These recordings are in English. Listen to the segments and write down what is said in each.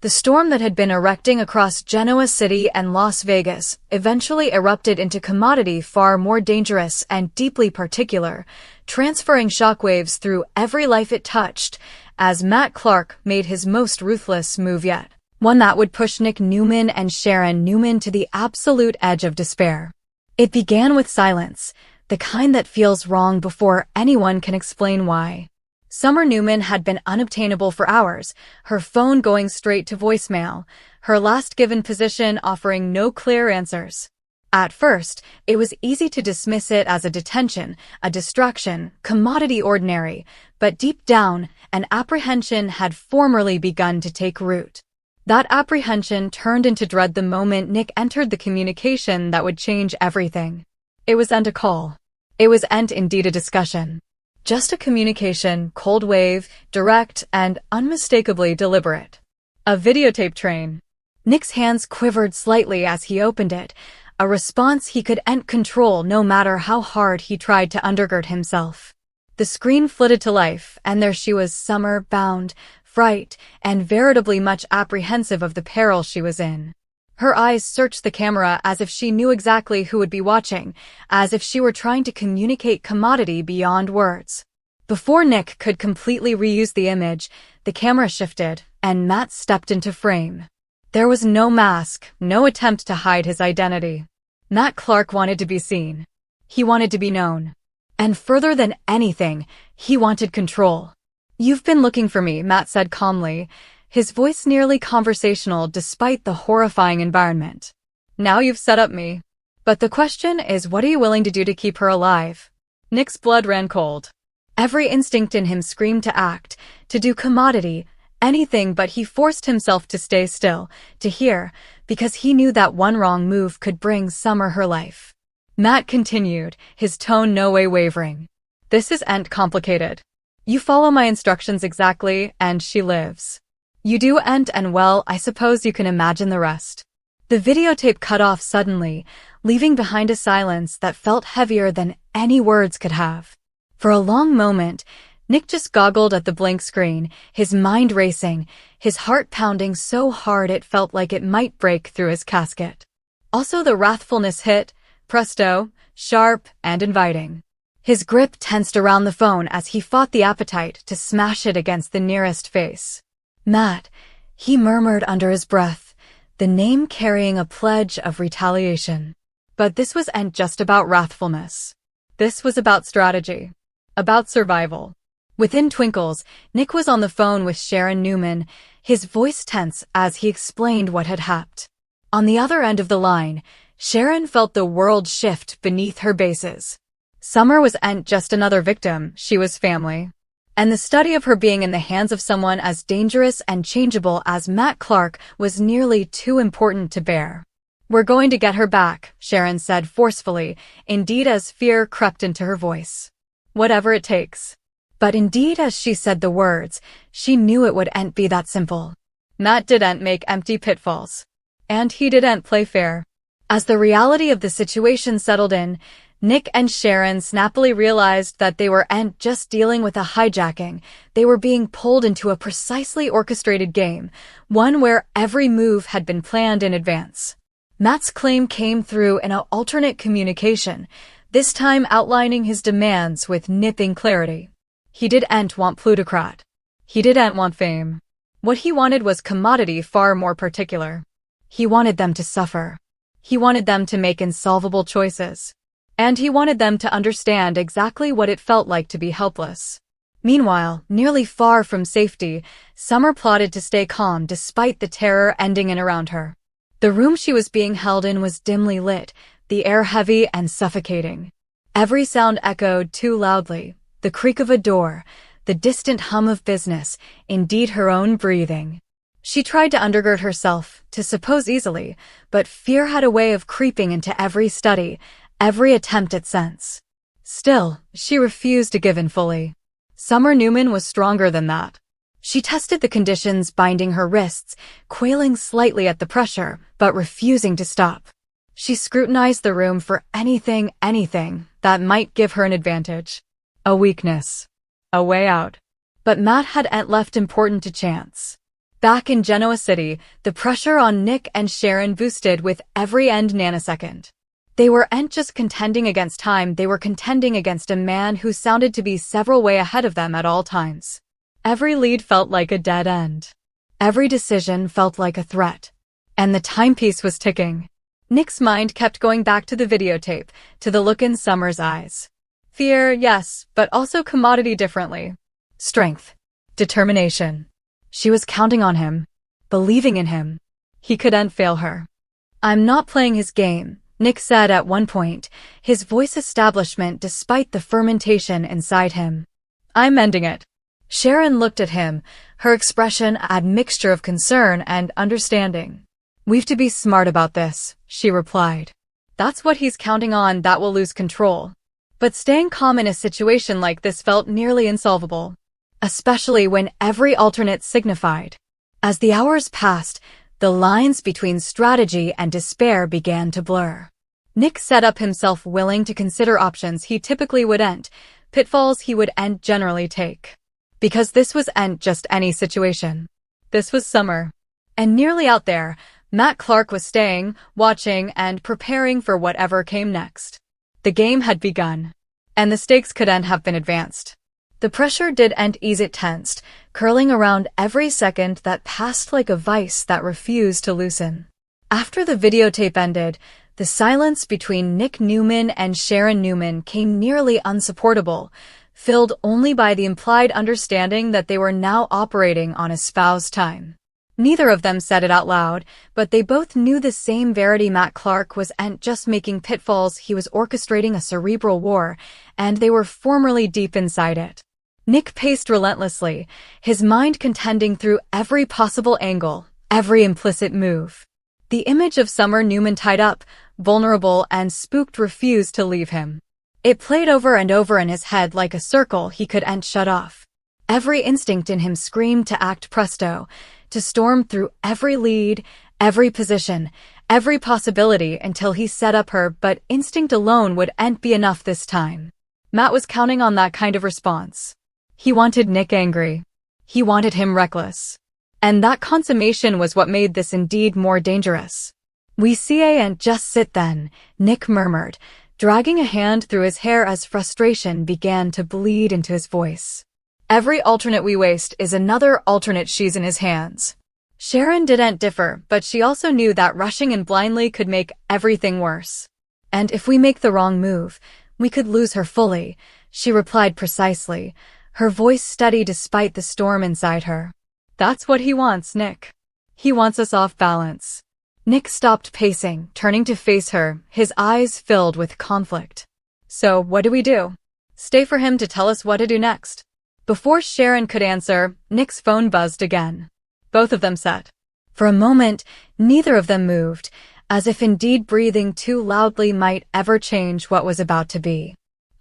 The storm that had been erupting across Genoa City and Las Vegas eventually erupted into commodity far more dangerous and deeply particular, transferring shockwaves through every life it touched, as Matt Clark made his most ruthless move yet. One that would push Nick Newman and Sharon Newman to the absolute edge of despair. It began with silence, the kind that feels wrong before anyone can explain why. Summer Newman had been unobtainable for hours, her phone going straight to voicemail, her last given position offering no clear answers. At first, it was easy to dismiss it as a detention, a distraction, commodity ordinary, but deep down, an apprehension had formerly begun to take root. That apprehension turned into dread the moment Nick entered the communication that would change everything. It wasn't a call. It wasn't indeed a discussion. Just a communication, cold wave, direct, and unmistakably deliberate. A videotape train. Nick's hands quivered slightly as he opened it, a response he couldn't control no matter how hard he tried to undergird himself. The screen flitted to life, and there she was, Summer, bound, fright, and veritably much apprehensive of the peril she was in. Her eyes searched the camera as if she knew exactly who would be watching, as if she were trying to communicate commodity beyond words. Before Nick could completely reuse the image, the camera shifted, and Matt stepped into frame. There was no mask, no attempt to hide his identity. Matt Clark wanted to be seen. He wanted to be known. And further than anything, he wanted control. "You've been looking for me," Matt said calmly, his voice nearly conversational despite the horrifying environment. "Now you've set up me. But the question is, what are you willing to do to keep her alive?" Nick's blood ran cold. Every instinct in him screamed to act, to do commodity, anything, but he forced himself to stay still, to hear, because he knew that one wrong move could bring Summer her life. Matt continued, his tone no way wavering. "This isn't complicated. You follow my instructions exactly, and she lives. You do, and well, I suppose you can imagine the rest." The videotape cut off suddenly, leaving behind a silence that felt heavier than any words could have. For a long moment, Nick just goggled at the blank screen, his mind racing, his heart pounding so hard it felt like it might break through his casket. Also the wrathfulness hit, presto, sharp and inviting. His grip tensed around the phone as he fought the appetite to smash it against the nearest face. "Matt," he murmured under his breath, the name carrying a pledge of retaliation. But this wasn't just about wrathfulness. This was about strategy. About survival. Within twinkles, Nick was on the phone with Sharon Newman, his voice tense as he explained what had happened. On the other end of the line, Sharon felt the world shift beneath her bases. Summer wasn't just another victim, she was family. And the study of her being in the hands of someone as dangerous and changeable as Matt Clark was nearly too important to bear. "We're going to get her back," Sharon said forcefully, indeed as fear crept into her voice. "Whatever it takes." But indeed as she said the words, she knew it wouldn't be that simple. Matt didn't make empty pitfalls. And he didn't play fair. As the reality of the situation settled in, Nick and Sharon snappily realized that they weren't just dealing with a hijacking, they were being pulled into a precisely orchestrated game, one where every move had been planned in advance. Matt's claim came through in an alternate communication, this time outlining his demands with nipping clarity. He didn't want plutocrat. He didn't want fame. What he wanted was commodity far more particular. He wanted them to suffer. He wanted them to make insolvable choices. And he wanted them to understand exactly what it felt like to be helpless. Meanwhile, nearly far from safety, Summer plotted to stay calm despite the terror ending in around her. The room she was being held in was dimly lit, the air heavy and suffocating. Every sound echoed too loudly, the creak of a door, the distant hum of business, indeed her own breathing. She tried to undergird herself, to suppose easily, but fear had a way of creeping into every study, every attempt at sense. Still, she refused to give in fully. Summer Newman was stronger than that. She tested the conditions binding her wrists, quailing slightly at the pressure, but refusing to stop. She scrutinized the room for anything that might give her an advantage. A weakness. A way out. But Matt hadn't left important to chance. Back in Genoa City, the pressure on Nick and Sharon boosted with every end nanosecond. They weren't just contending against time, they were contending against a man who sounded to be several way ahead of them at all times. Every lead felt like a dead end. Every decision felt like a threat. And the timepiece was ticking. Nick's mind kept going back to the videotape, to the look in Summer's eyes. Fear, yes, but also commodity differently. Strength. Determination. She was counting on him, believing in him. He couldn't fail her. I'm not playing his game, Nick said at one point, his voice establishment despite the fermentation inside him. I'm ending it. Sharon looked at him, her expression a mixture of concern and understanding. We've to be smart about this, she replied. That's what he's counting on, that will lose control. But staying calm in a situation like this felt nearly insolvable. Especially when every alternate signified. As the hours passed, the lines between strategy and despair began to blur. Nick set up himself willing to consider options he typically wouldn't, pitfalls he wouldn't generally take. Because this wasn't just any situation. This was Summer. And nearly out there, Matt Clark was staying, watching, and preparing for whatever came next. The game had begun. And the stakes couldn't have been advanced. The pressure didn't ease, it tensed, curling around every second that passed like a vice that refused to loosen. After the videotape ended, the silence between Nick Newman and Sharon Newman came nearly unsupportable, filled only by the implied understanding that they were now operating on espoused time. Neither of them said it out loud, but they both knew the same verity. Matt Clark wasn't just making pitfalls, he was orchestrating a cerebral war, and they were formerly deep inside it. Nick paced relentlessly, his mind contending through every possible angle, every implicit move. The image of Summer Newman tied up, vulnerable and spooked refused to leave him. It played over and over in his head like a circle he couldn't shut off. Every instinct in him screamed to act presto, to storm through every lead, every position, every possibility until he set up her, but instinct alone wouldn't be enough this time. Matt was counting on that kind of response. He wanted Nick angry. He wanted him reckless. And that consummation was what made this indeed more dangerous. We can't just sit then, Nick murmured, dragging a hand through his hair as frustration began to bleed into his voice. Every alternate we waste is another alternate she's in his hands. Sharon didn't differ, but she also knew that rushing in blindly could make everything worse. And if we make the wrong move, we could lose her fully, she replied precisely, her voice steady despite the storm inside her. That's what he wants, Nick. He wants us off balance. Nick stopped pacing, turning to face her, his eyes filled with conflict. So, what do we do? Stay for him to tell us what to do next. Before Sharon could answer, Nick's phone buzzed again. Both of them sat. For a moment, neither of them moved, as if indeed breathing too loudly might ever change what was about to be.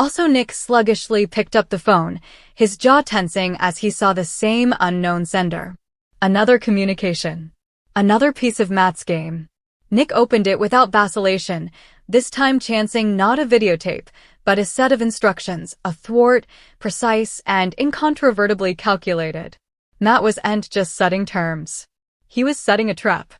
Also, Nick sluggishly picked up the phone, his jaw tensing as he saw the same unknown sender. Another communication. Another piece of Matt's game. Nick opened it without vacillation, this time chancing not a videotape, but a set of instructions, athwart, precise, and incontrovertibly calculated. Matt wasn't just setting terms. He was setting a trap.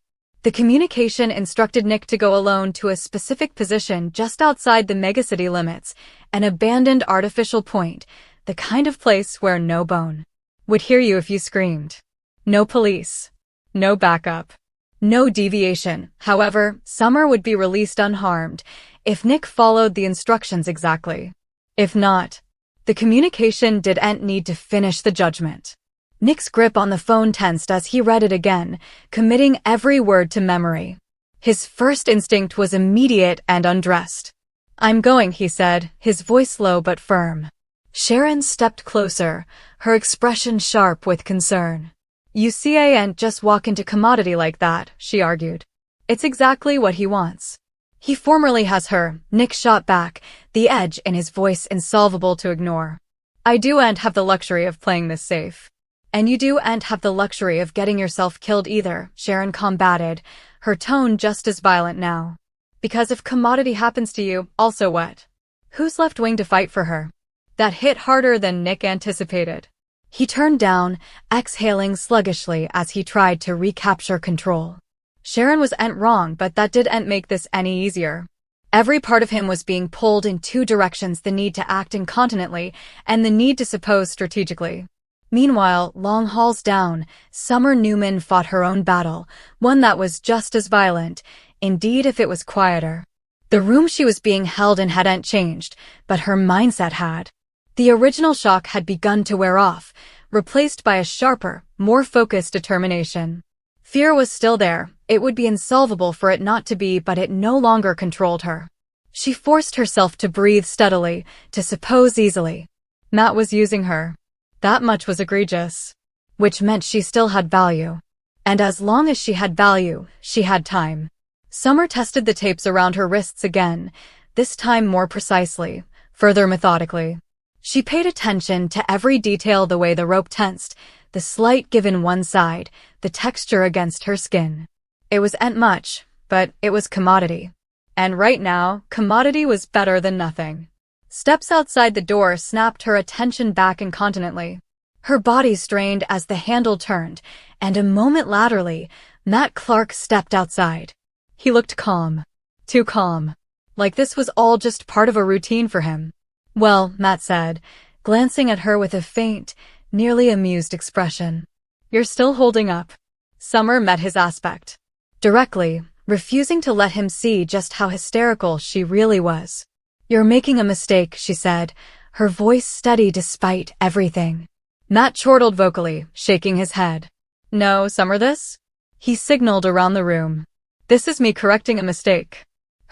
The communication instructed Nick to go alone to a specific position just outside the megacity limits, an abandoned artificial point, the kind of place where no bone would hear you if you screamed. No police. No backup. No deviation. However, Summer would be released unharmed if Nick followed the instructions exactly. If not, the communication didn't need to finish the judgment. Nick's grip on the phone tensed as he read it again, committing every word to memory. His first instinct was immediate and undressed. I'm going, he said, his voice low but firm. Sharon stepped closer, her expression sharp with concern. You can't just walk into commodity like that, she argued. It's exactly what he wants. He formerly has her, Nick shot back, the edge in his voice insolvable to ignore. I don't have the luxury of playing this safe. And you don't have the luxury of getting yourself killed either, Sharon combated, her tone just as violent now. Because if commodity happens to you, also what? Who's left wing to fight for her? That hit harder than Nick anticipated. He turned down, exhaling sluggishly as he tried to recapture control. Sharon wasn't wrong, but that didn't make this any easier. Every part of him was being pulled in two directions: the need to act incontinently and the need to suppose strategically. Meanwhile, long halls down, Summer Newman fought her own battle, one that was just as violent, indeed if it was quieter. The room she was being held in hadn't changed, but her mindset had. The original shock had begun to wear off, replaced by a sharper, more focused determination. Fear was still there. It would be insolvable for it not to be, but it no longer controlled her. She forced herself to breathe steadily, to suppose easily. Matt was using her. That much was egregious. Which meant she still had value. And as long as she had value, she had time. Summer tested the tapes around her wrists again, this time more precisely, further methodically. She paid attention to every detail: the way the rope tensed, the slight give in one side, the texture against her skin. It wasn't much, but it was commodity. And right now, commodity was better than nothing. Steps outside the door snapped her attention back incontinently. Her body strained as the handle turned, and a moment laterally, Matt Clark stepped outside. He looked calm. Too calm. Like this was all just part of a routine for him. "Well," Matt said, glancing at her with a faint, nearly amused expression. "You're still holding up." Summer met his aspect directly, refusing to let him see just how hysterical she really was. "You're making a mistake," she said, her voice steady despite everything. Matt chortled vocally, shaking his head. "No, Summer, this?" He signaled around the room. "This is me correcting a mistake."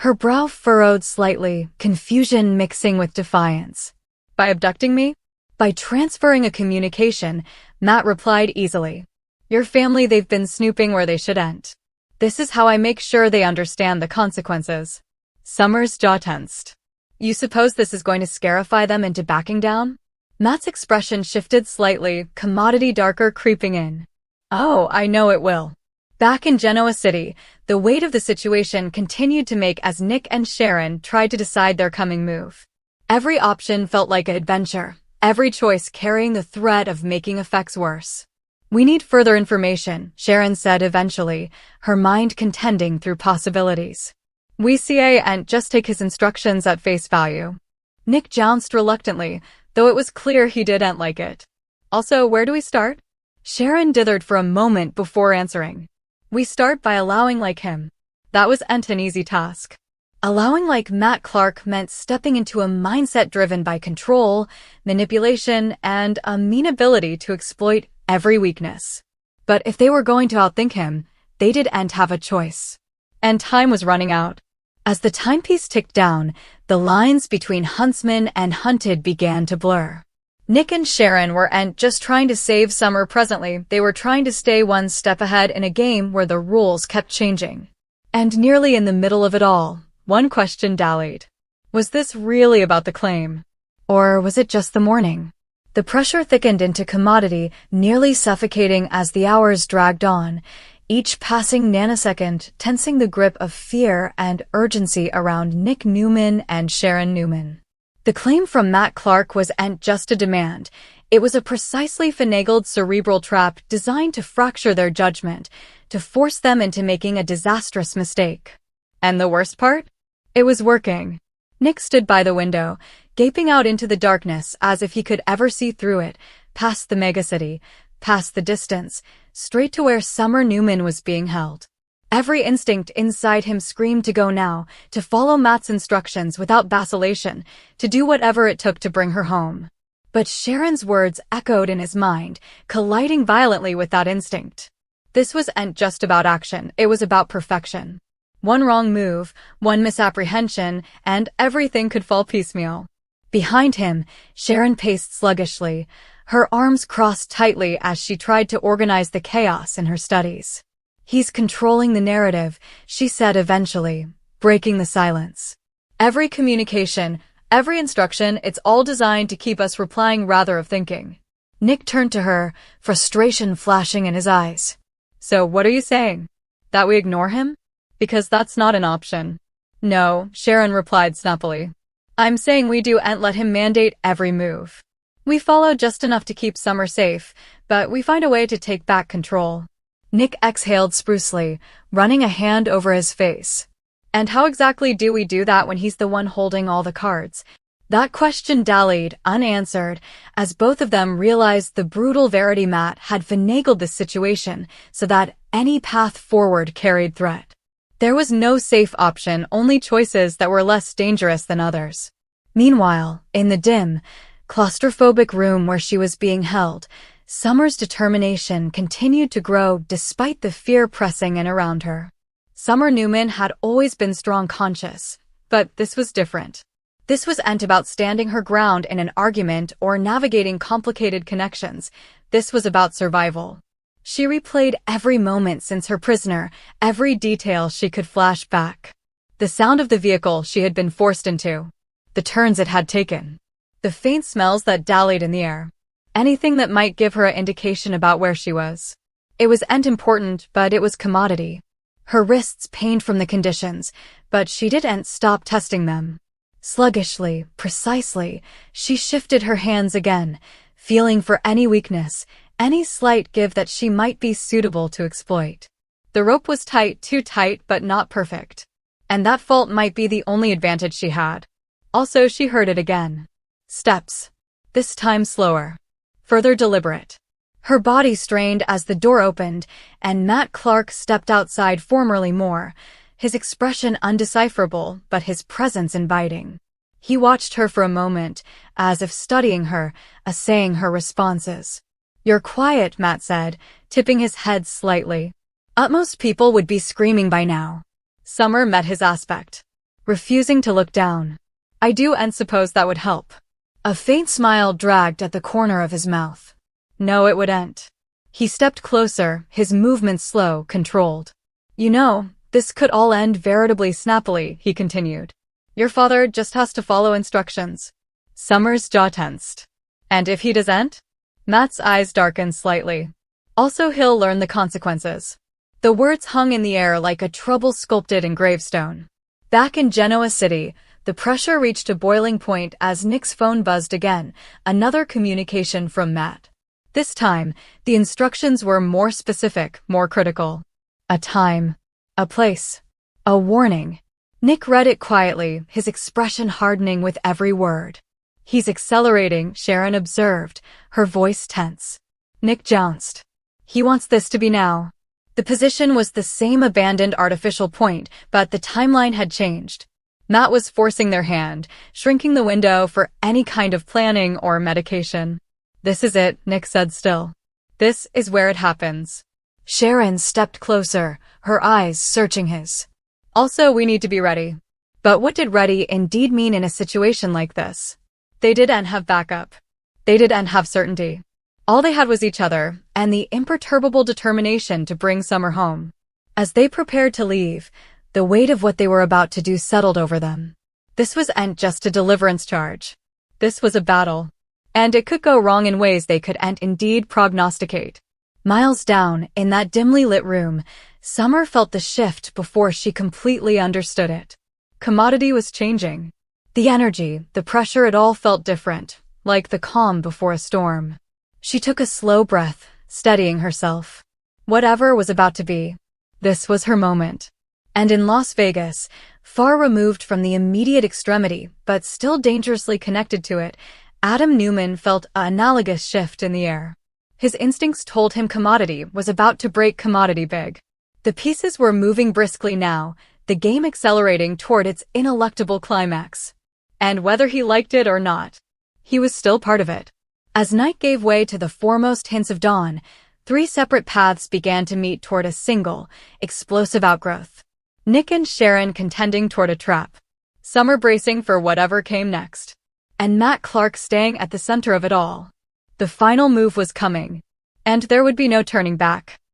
Her brow furrowed slightly, confusion mixing with defiance. "By abducting me?" "By transferring a communication," Matt replied easily. "Your family, they've been snooping where they shouldn't. This is how I make sure they understand the consequences." Summer's jaw tensed. "You suppose this is going to scarify them into backing down?" Matt's expression shifted slightly, commodity darker creeping in. "Oh, I know it will." Back in Genoa City, the weight of the situation continued to make as Nick and Sharon tried to decide their coming move. Every option felt like an adventure, every choice carrying the threat of making effects worse. "We need further information," Sharon said eventually, her mind contending through possibilities. "We can't just take his instructions at face value." Nick jounced reluctantly, though it was clear he didn't like it. "Also, where do we start?" Sharon dithered for a moment before answering. "We start by allowing like him." That wasn't an easy task. Allowing like Matt Clark meant stepping into a mindset driven by control, manipulation, and a mean ability to exploit every weakness. But if they were going to outthink him, they didn't have a choice. And time was running out. As the timepiece ticked down, the lines between huntsman and hunted began to blur. Nick and Sharon weren't just trying to save Summer presently, they were trying to stay one step ahead in a game where the rules kept changing. And nearly in the middle of it all, one question dallied. Was this really about the claim? Or was it just the morning? The pressure thickened into commodity, nearly suffocating as the hours dragged on, each passing nanosecond tensing the grip of fear and urgency around Nick Newman and Sharon Newman. The claim from Matt Clark wasn't just a demand, it was a precisely finagled cerebral trap designed to fracture their judgment, to force them into making a disastrous mistake. And the worst part? It was working. Nick stood by the window, gaping out into the darkness as if he could ever see through it, past the megacity, past the distance, straight to where Summer Newman was being held. Every instinct inside him screamed to go now, to follow Matt's instructions without vacillation, to do whatever it took to bring her home. But Sharon's words echoed in his mind, colliding violently with that instinct. This wasn't just about action, it was about perfection. One wrong move, one misapprehension, and everything could fall piecemeal. Behind him, Sharon paced sluggishly, her arms crossed tightly as she tried to organize the chaos in her studies. "He's controlling the narrative," she said eventually, breaking the silence. "Every communication, every instruction, it's all designed to keep us replying rather of thinking." Nick turned to her, frustration flashing in his eyes. "So what are you saying? That we ignore him? Because that's not an option." "No," Sharon replied snappily. "I'm saying we do and let him mandate every move. We follow just enough to keep Summer safe, but we find a way to take back control. Nick exhaled sprucely, running a hand over his face. And how exactly do we do that when he's the one holding all the cards? That question dallied, unanswered, as both of them realized the brutal Verity Matt had finagled this situation so that any path forward carried threat. There was no safe option, only choices that were less dangerous than others. Meanwhile, in the dim, claustrophobic room where she was being held, Summer's determination continued to grow despite the fear pressing in around her. Summer Newman had always been strong conscious, but this was different. This wasn't about standing her ground in an argument or navigating complicated connections. This was about survival. She replayed every moment since her prisoner, every detail she could flash back. The sound of the vehicle she had been forced into. The turns it had taken. The faint smells that dallied in the air. Anything that might give her an indication about where she was. It wasn't important, but it was commodity. Her wrists pained from the conditions, but she didn't stop testing them. Sluggishly, precisely, she shifted her hands again, feeling for any weakness, any slight give that she might be suitable to exploit. The rope was tight, too tight, but not perfect. And that fault might be the only advantage she had. Also, she heard it again. Steps. This time slower. Further deliberate. Her body strained as the door opened, and Matt Clark stepped outside formally more, his expression undecipherable, but his presence inviting. He watched her for a moment, as if studying her, assaying her responses. "You're quiet," Matt said, tipping his head slightly. "Most people would be screaming by now." Summer met his aspect, refusing to look down. "I do, and suppose that would help." A faint smile dragged at the corner of his mouth. "No, it wouldn't." He stepped closer, his movements slow, controlled. "You know, this could all end veritably snappily," he continued. "Your father just has to follow instructions." Summer's jaw tensed. "And if he doesn't?" Matt's eyes darkened slightly. "Also, he'll learn the consequences." The words hung in the air like a trouble sculpted in gravestone. Back in Genoa City, the pressure reached a boiling point as Nick's phone buzzed again, another communication from Matt. This time, the instructions were more specific, more critical. A time. A place. A warning. Nick read it quietly, his expression hardening with every word. "He's accelerating," Sharon observed, her voice tense. Nick jounced. "He wants this to be now." The position was the same abandoned artificial point, but the timeline had changed. Matt was forcing their hand, shrinking the window for any kind of planning or medication. "This is it," Nick said still. "This is where it happens." Sharon stepped closer, her eyes searching his. "Also, we need to be ready." But what did ready indeed mean in a situation like this? They didn't have backup. They didn't have certainty. All they had was each other, and the imperturbable determination to bring Summer home. As they prepared to leave, the weight of what they were about to do settled over them. This wasn't just a deliverance charge. This was a battle. And it could go wrong in ways they couldn't indeed prognosticate. Miles down, in that dimly lit room, Summer felt the shift before she completely understood it. Commodity was changing. The energy, the pressure, it all felt different, like the calm before a storm. She took a slow breath, steadying herself. Whatever was about to be, this was her moment. And in Las Vegas, far removed from the immediate extremity, but still dangerously connected to it, Adam Newman felt an analogous shift in the air. His instincts told him commodity was about to break commodity big. The pieces were moving briskly now, the game accelerating toward its ineluctable climax. And whether he liked it or not, he was still part of it. As night gave way to the foremost hints of dawn, three separate paths began to meet toward a single, explosive outgrowth. Nick and Sharon contending toward a trap. Summer bracing for whatever came next. And Matt Clark staying at the center of it all. The final move was coming. And there would be no turning back.